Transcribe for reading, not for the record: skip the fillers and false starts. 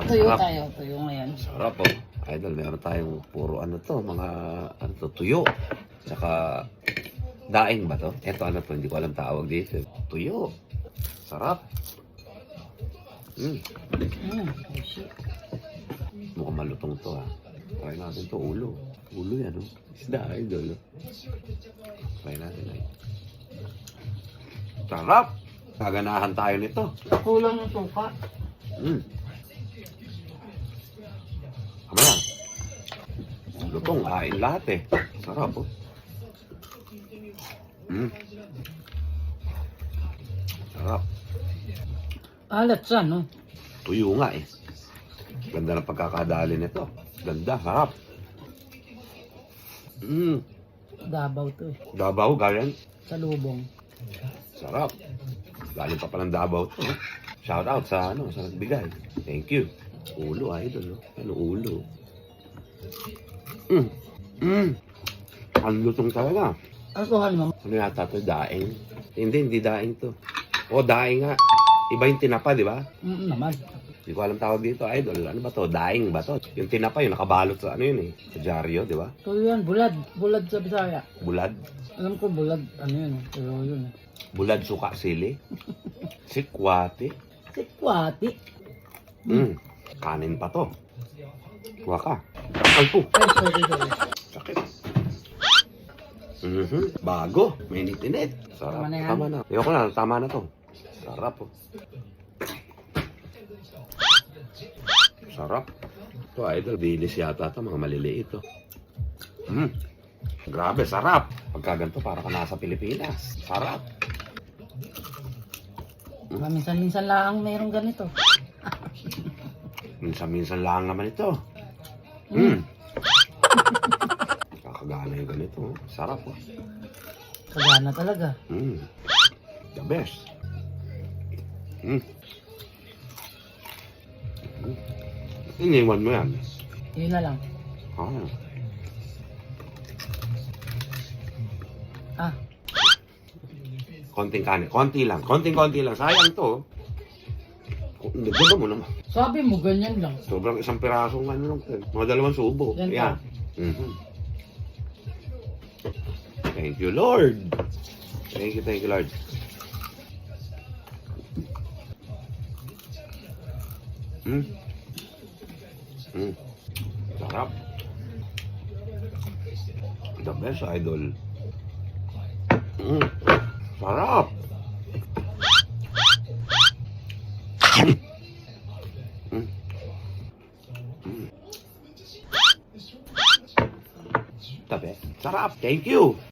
Tuyo Sarap. tayo. Tuyo ngayon. Sarap oh. Idol, meron tayong puro ano to, mga ano to, tuyo. Tsaka daing ba to? Eto ano to, hindi ko alam tawag dito. Tuyo. Sarap. Oh shit. Mukhang malutong to ha. Try natin to, ulo. Ulo yan oh. Isda, idol. Try natin ay. Sarap! Kaganahan tayo nito. Kulang ng suka. Kamaya. Lutong, kain lahat eh. Sarap oh. Sarap. Alat siya, no? Tuyo nga eh. Ganda ng pagkakadali nito. Ganda, sarap. Dabaw to eh. Davao, galing. Sa lubong. Sarap. Galing pa palang Davao to. Shout out sa ano, sa nagbigay. Thank you. Ulo, idol. No? Ano, ulo. Ang lutong talaga. Alkohol mo. Ano yata to? Daing? Hindi daing to. O, daing nga. Iba yung tinapa, di ba? Naman. Hindi ko alam tawag dito, idol. Ano ba to? Daing ba to? Yung tinapa, yung nakabalot sa ano yun eh. Sa dyaryo, di ba? Tuyo yan. Bulad. Bulad sa Bisaya. Bulad. Alam ko bulad. Ano yun eh. Tuyo yun eh. Bulad suka sili. Sikwati. Sikwati. Kanin pa to. Kuha ka. Takal po. Ay, sorry. Sakit. Bago. Mainit-init. Sarap. Tama na yan. Tama na. Ayoko na. Tama na to. Sarap po. Sarap. Ito, idol. Dilis yata ito. Mga maliliit to. Grabe, sarap. Pagka ganito, para ka nasa Pilipinas. Sarap. Minsan-minsan lang mayroong ganito. Minsan-minsan lang naman ito. Kakagana yung ganito. Oh. Sarap oh. Kagana talaga. The best. Iniwan mo yan. Yun na lang. Konting kanin. Konti lang. Konting-konti lang. Sayang to. Nagdaga mo naman. Sabi mo, ganyan lang. Sobrang isang pirasong ano lang. Mga dalawang subo. Yan Yan. Thank you, Lord. Thank you, Lord. Sarap. The best, idol. Sarap. Tabi. Sarap. Thank you.